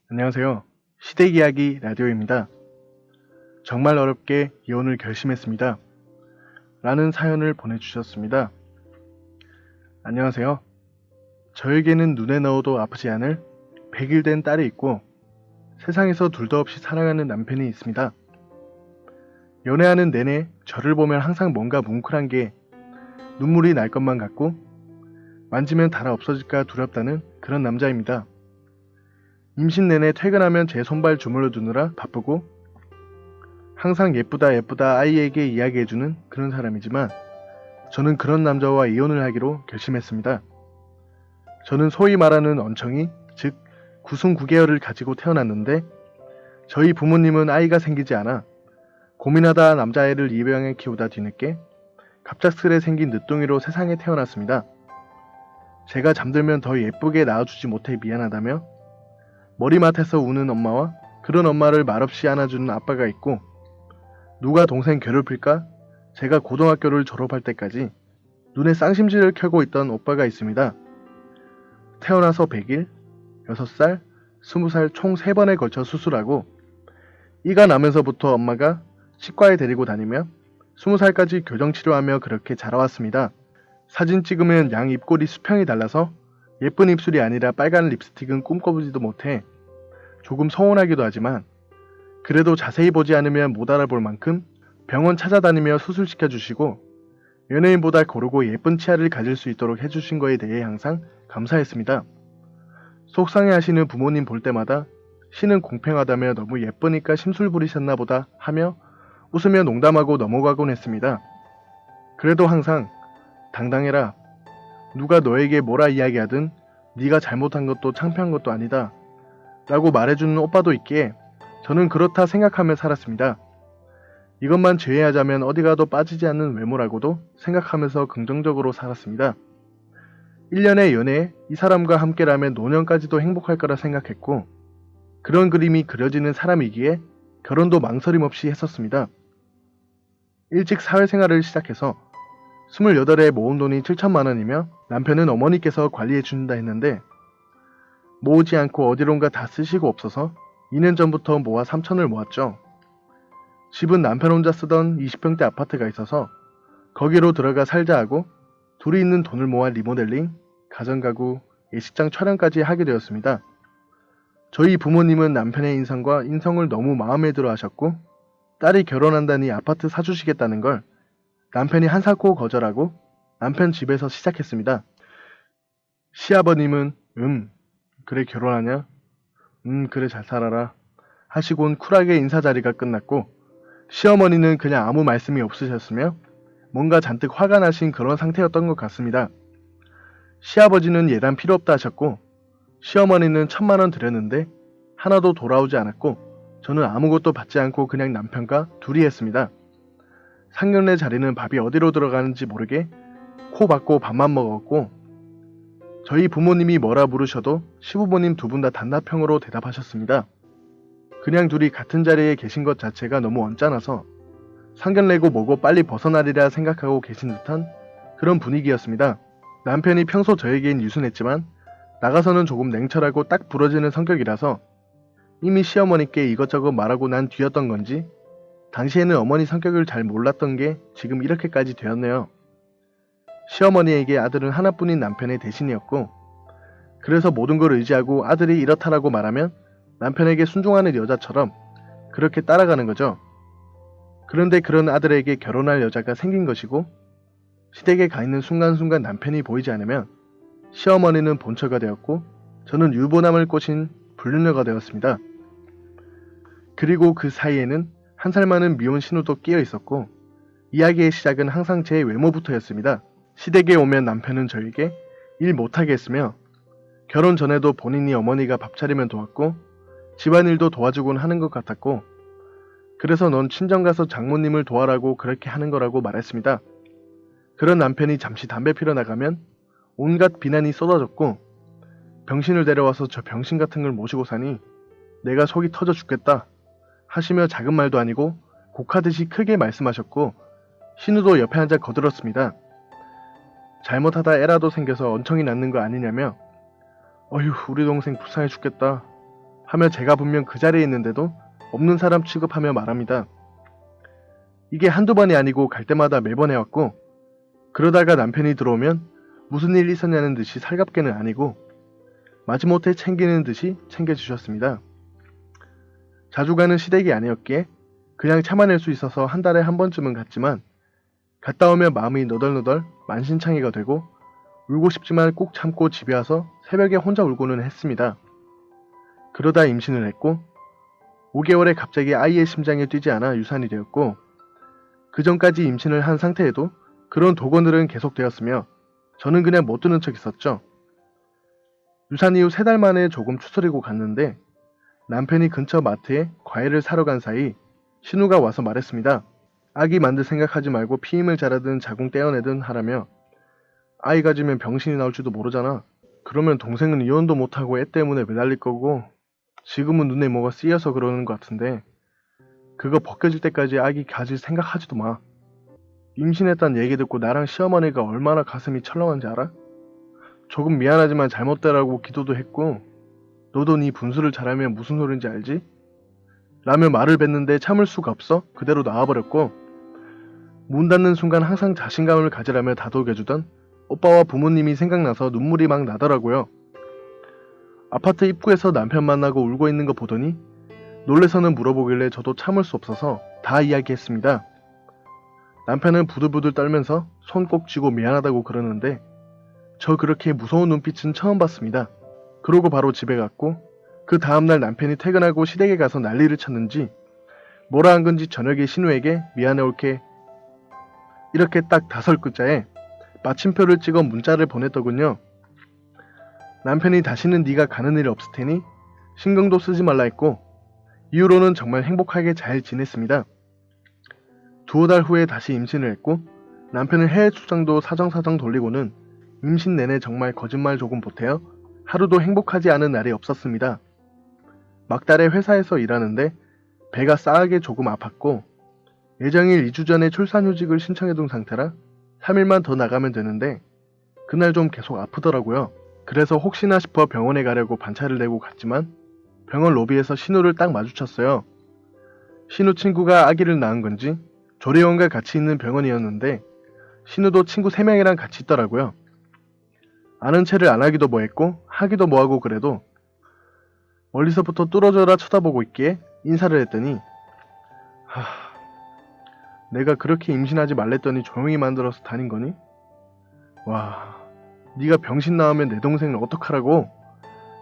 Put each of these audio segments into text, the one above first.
안녕하세요. 시댁이야기 라디오입니다. 정말 어렵게 이혼을 결심했습니다. 라는 사연을 보내주셨습니다. 안녕하세요. 저에게는 눈에 넣어도 아프지 않을 100일 된 딸이 있고 세상에서 둘도 없이 사랑하는 남편이 있습니다. 연애하는 내내 저를 보면 항상 뭔가 뭉클한 게 눈물이 날 것만 같고 만지면 달아 없어질까 두렵다는 그런 남자입니다. 임신 내내 퇴근하면 제 손발 주물러 주느라 바쁘고 항상 예쁘다 예쁘다 아이에게 이야기해주는 그런 사람이지만 저는 그런 남자와 이혼을 하기로 결심했습니다. 저는 소위 말하는 언청이, 즉 구순 9개월을 가지고 태어났는데 저희 부모님은 아이가 생기지 않아 고민하다 남자아이를 입양해 키우다 뒤늦게 갑작스레 생긴 늦둥이로 세상에 태어났습니다. 제가 잠들면 더 예쁘게 낳아주지 못해 미안하다며 머리맡에서 우는 엄마와 그런 엄마를 말없이 안아주는 아빠가 있고 누가 동생 괴롭힐까? 제가 고등학교를 졸업할 때까지 눈에 쌍심지를 켜고 있던 오빠가 있습니다. 태어나서 100일, 6살, 20살 총 3번에 걸쳐 수술하고 이가 나면서부터 엄마가 치과에 데리고 다니며 20살까지 교정치료하며 그렇게 자라왔습니다. 사진 찍으면 양 입꼬리 수평이 달라서 예쁜 입술이 아니라 빨간 립스틱은 꿈꿔보지도 못해 조금 서운하기도 하지만 그래도 자세히 보지 않으면 못 알아볼 만큼 병원 찾아다니며 수술시켜 주시고 연예인보다 고르고 예쁜 치아를 가질 수 있도록 해주신 거에 대해 항상 감사했습니다. 속상해 하시는 부모님 볼 때마다 신은 공평하다며 너무 예쁘니까 심술 부리셨나 보다 하며 웃으며 농담하고 넘어가곤 했습니다. 그래도 항상 당당해라. 누가 너에게 뭐라 이야기하든 네가 잘못한 것도 창피한 것도 아니다. 라고 말해주는 오빠도 있기에 저는 그렇다 생각하며 살았습니다. 이것만 제외하자면 어디 가도 빠지지 않는 외모라고도 생각하면서 긍정적으로 살았습니다. 1년의 연애에 이 사람과 함께라면 노년까지도 행복할 거라 생각했고 그런 그림이 그려지는 사람이기에 결혼도 망설임 없이 했었습니다. 일찍 사회생활을 시작해서 28에 모은 돈이 7천만 원이며 남편은 어머니께서 관리해 준다 했는데 모으지 않고 어디론가 다 쓰시고 없어서 2년 전부터 모아 3천을 모았죠. 집은 남편 혼자 쓰던 20평대 아파트가 있어서 거기로 들어가 살자 하고 둘이 있는 돈을 모아 리모델링, 가정가구, 예식장 촬영까지 하게 되었습니다. 저희 부모님은 남편의 인성과 인성을 너무 마음에 들어 하셨고 딸이 결혼한다니 아파트 사주시겠다는 걸 남편이 한사코 거절하고 남편 집에서 시작했습니다. 시아버님은 그래 결혼하냐? 그래 잘 살아라 하시곤 쿨하게 인사 자리가 끝났고 시어머니는 그냥 아무 말씀이 없으셨으며 뭔가 잔뜩 화가 나신 그런 상태였던 것 같습니다. 시아버지는 예단 필요 없다 하셨고 시어머니는 1,000만 원 드렸는데 하나도 돌아오지 않았고 저는 아무것도 받지 않고 그냥 남편과 둘이 했습니다. 상견례 자리는 밥이 어디로 들어가는지 모르게 코 박고 밥만 먹었고 저희 부모님이 뭐라 부르셔도 시부모님 두 분 다 단답형으로 대답하셨습니다. 그냥 둘이 같은 자리에 계신 것 자체가 너무 언짢아서 상견례고 뭐고 빨리 벗어나리라 생각하고 계신 듯한 그런 분위기였습니다. 남편이 평소 저에겐 유순했지만 나가서는 조금 냉철하고 딱 부러지는 성격이라서 이미 시어머니께 이것저것 말하고 난 뒤였던 건지 당시에는 어머니 성격을 잘 몰랐던 게 지금 이렇게까지 되었네요. 시어머니에게 아들은 하나뿐인 남편의 대신이었고 그래서 모든 걸 의지하고 아들이 이렇다라고 말하면 남편에게 순종하는 여자처럼 그렇게 따라가는 거죠. 그런데 그런 아들에게 결혼할 여자가 생긴 것이고 시댁에 가 있는 순간순간 남편이 보이지 않으면 시어머니는 본처가 되었고 저는 유부남을 꼬신 불륜녀가 되었습니다. 그리고 그 사이에는 한 살 많은 미혼 신우도 끼어 있었고 이야기의 시작은 항상 제 외모부터였습니다. 시댁에 오면 남편은 저에게 일 못하게 했으며 결혼 전에도 본인이 어머니가 밥 차리면 도왔고 집안일도 도와주곤 하는 것 같았고 그래서 넌 친정 가서 장모님을 도와라고 그렇게 하는 거라고 말했습니다. 그런 남편이 잠시 담배 피러 나가면 온갖 비난이 쏟아졌고 병신을 데려와서 저 병신 같은 걸 모시고 사니 내가 속이 터져 죽겠다 하시며 작은 말도 아니고 곡하듯이 크게 말씀하셨고 신우도 옆에 앉아 거들었습니다. 잘못하다 애라도 생겨서 언청이 낳는 거 아니냐며 어휴 우리 동생 불쌍해 죽겠다 하며 제가 분명 그 자리에 있는데도 없는 사람 취급하며 말합니다. 이게 한두 번이 아니고 갈 때마다 매번 해왔고, 그러다가 남편이 들어오면 무슨 일 있었냐는 듯이 살갑게는 아니고 마지못해 챙기는 듯이 챙겨주셨습니다. 자주 가는 시댁이 아니었기에 그냥 참아낼 수 있어서 한 달에 한 번쯤은 갔지만, 갔다 오면 마음이 너덜너덜 만신창이가 되고 울고 싶지만 꼭 참고 집에 와서 새벽에 혼자 울고는 했습니다. 그러다 임신을 했고 5개월에 갑자기 아이의 심장이 뛰지 않아 유산이 되었고, 그 전까지 임신을 한 상태에도 그런 도건들은 계속되었으며 저는 그냥 못 듣는 척 있었죠. 유산 이후 3달 만에 조금 추스리고 갔는데, 남편이 근처 마트에 과일을 사러 간 사이 신우가 와서 말했습니다. 아기 만들 생각하지 말고 피임을 자르든 자궁 떼어내든 하라며, 아이 가지면 병신이 나올지도 모르잖아. 그러면 동생은 이혼도 못하고 애 때문에 매달릴 거고, 지금은 눈에 뭐가 쓰여서 그러는 것 같은데 그거 벗겨질 때까지 아기 가질 생각하지도 마. 임신했단 얘기 듣고 나랑 시어머니가 얼마나 가슴이 철렁한지 알아? 조금 미안하지만 잘못되라고 기도도 했고, 너도 네 분수를 잘하면 무슨 소린지 알지? 라며 말을 뱉는데 참을 수가 없어 그대로 나와버렸고, 문 닫는 순간 항상 자신감을 가지라며 다독여주던 오빠와 부모님이 생각나서 눈물이 막 나더라고요. 아파트 입구에서 남편 만나고 울고 있는 거 보더니 놀래서는 물어보길래 저도 참을 수 없어서 다 이야기했습니다. 남편은 부들부들 떨면서 손 꼭 쥐고 미안하다고 그러는데 저 그렇게 무서운 눈빛은 처음 봤습니다. 그러고 바로 집에 갔고, 그 다음날 남편이 퇴근하고 시댁에 가서 난리를 쳤는지 뭐라 한 건지 저녁에 신우에게 미안해 올게 이렇게 딱 5글자에 마침표를 찍어 문자를 보냈더군요. 남편이 다시는 네가 가는 일 없을 테니 신경도 쓰지 말라 했고, 이후로는 정말 행복하게 잘 지냈습니다. 2달 후에 다시 임신을 했고, 남편은 해외 출장도 사정사정 돌리고는 임신 내내 정말 거짓말 조금 보태어 하루도 행복하지 않은 날이 없었습니다. 막달에 회사에서 일하는데 배가 싸하게 조금 아팠고, 예정일 2주 전에 출산휴직을 신청해둔 상태라 3일만 더 나가면 되는데 그날 좀 계속 아프더라고요. 그래서 혹시나 싶어 병원에 가려고 반차를 내고 갔지만 병원 로비에서 신우를 딱 마주쳤어요. 신우 친구가 아기를 낳은 건지 조리원과 같이 있는 병원이었는데 신우도 친구 3명이랑 같이 있더라고요. 아는 체를 안 하기도 뭐했고 하기도 뭐하고 그래도 멀리서부터 뚫어져라 쳐다보고 있기에 인사를 했더니, 내가 그렇게 임신하지 말랬더니 조용히 만들어서 다닌 거니? 와, 네가 병신 나오면 내 동생을 어떡하라고?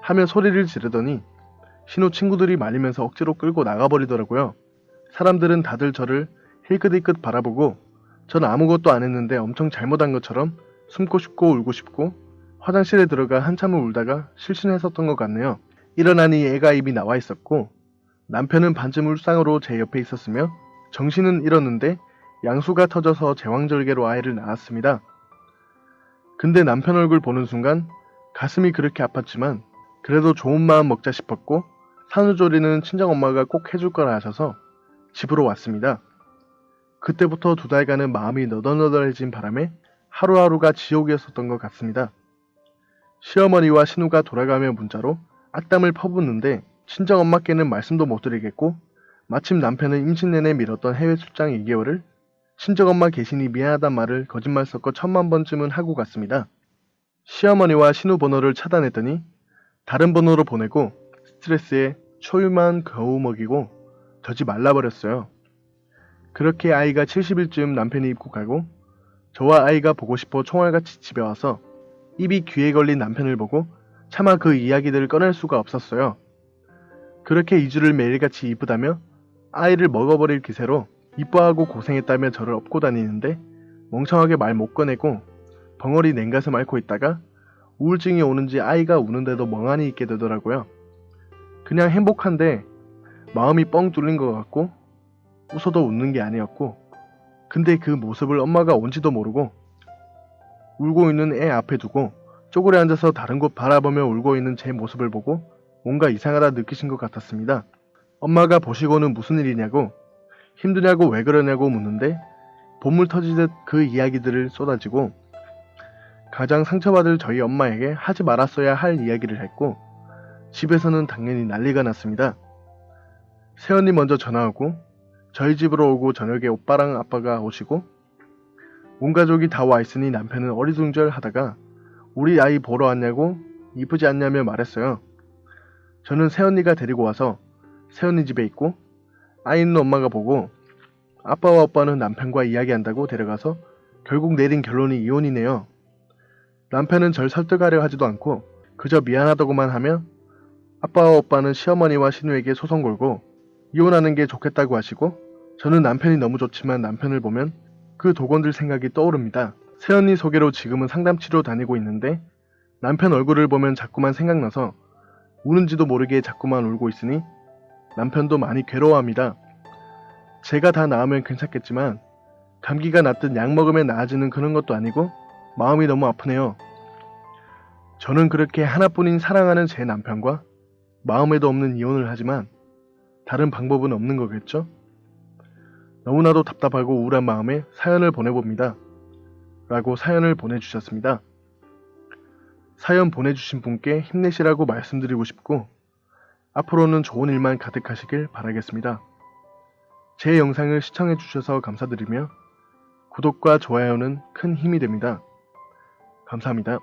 하며 소리를 지르더니 신우 친구들이 말리면서 억지로 끌고 나가버리더라고요. 사람들은 다들 저를 힐끗힐끗 바라보고 전 아무것도 안 했는데 엄청 잘못한 것처럼 숨고 싶고 울고 싶고 화장실에 들어가 한참을 울다가 실신했었던 것 같네요. 일어나니 애가 입이 나와 있었고 남편은 반쯤 울상으로 제 옆에 있었으며 정신은 잃었는데 양수가 터져서 제왕절개로 아이를 낳았습니다. 근데 남편 얼굴 보는 순간 가슴이 그렇게 아팠지만 그래도 좋은 마음 먹자 싶었고, 산후조리는 친정엄마가 꼭 해줄 거라 하셔서 집으로 왔습니다. 그때부터 2달간은 마음이 너덜너덜해진 바람에 하루하루가 지옥이었었던 것 같습니다. 시어머니와 신우가 돌아가며 문자로 악담을 퍼붓는데 친정엄마께는 말씀도 못 드리겠고, 마침 남편은 임신 내내 미뤘던 해외 출장 2개월을 친정엄마 계시니 미안하단 말을 거짓말 섞어 1000만 번쯤은 하고 갔습니다. 시어머니와 신우 번호를 차단했더니 다른 번호로 보내고 스트레스에 초유만 겨우 먹이고 저지 말라버렸어요. 그렇게 아이가 70일쯤 남편이 입국하고 저와 아이가 보고 싶어 총알같이 집에 와서 입이 귀에 걸린 남편을 보고 차마 그 이야기들을 꺼낼 수가 없었어요. 그렇게 2주를 매일같이 이쁘다며 아이를 먹어버릴 기세로 이뻐하고 고생했다며 저를 업고 다니는데 멍청하게 말 못 꺼내고 벙어리 냉가슴 앓고 있다가 우울증이 오는지 아이가 우는데도 멍하니 있게 되더라고요. 그냥 행복한데 마음이 뻥 뚫린 것 같고 웃어도 웃는 게 아니었고, 근데 그 모습을 엄마가 온지도 모르고 울고 있는 애 앞에 두고 쪼그려 앉아서 다른 곳 바라보며 울고 있는 제 모습을 보고 뭔가 이상하다 느끼신 것 같았습니다. 엄마가 보시고는 무슨 일이냐고, 힘드냐고 왜 그러냐고 묻는데 본물 터지듯 그 이야기들을 쏟아지고 가장 상처받을 저희 엄마에게 하지 말았어야 할 이야기를 했고, 집에서는 당연히 난리가 났습니다. 새언니 먼저 전화 오고 저희 집으로 오고 저녁에 오빠랑 아빠가 오시고 온 가족이 다 와 있으니 남편은 어리둥절 하다가 우리 아이 보러 왔냐고 이쁘지 않냐며 말했어요. 저는 새언니가 데리고 와서 새언니 집에 있고 아이는 엄마가 보고 아빠와 오빠는 남편과 이야기한다고 데려가서 결국 내린 결론이 이혼이네요. 남편은 절 설득하려 하지도 않고 그저 미안하다고만 하며 아빠와 오빠는 시어머니와 시누에게 소송 걸고 이혼하는 게 좋겠다고 하시고 저는 남편이 너무 좋지만 남편을 보면 그 독원들 생각이 떠오릅니다. 새언니 소개로 지금은 상담치료 다니고 있는데 남편 얼굴을 보면 자꾸만 생각나서 우는지도 모르게 자꾸만 울고 있으니 남편도 많이 괴로워합니다. 제가 다 나으면 괜찮겠지만 감기가 낫듯 약 먹으면 나아지는 그런 것도 아니고 마음이 너무 아프네요. 저는 그렇게 하나뿐인 사랑하는 제 남편과 마음에도 없는 이혼을 하지만 다른 방법은 없는 거겠죠? 너무나도 답답하고 우울한 마음에 사연을 보내봅니다. 라고 사연을 보내주셨습니다. 사연 보내주신 분께 힘내시라고 말씀드리고 싶고 앞으로는 좋은 일만 가득하시길 바라겠습니다. 제 영상을 시청해주셔서 감사드리며 구독과 좋아요는 큰 힘이 됩니다. 감사합니다.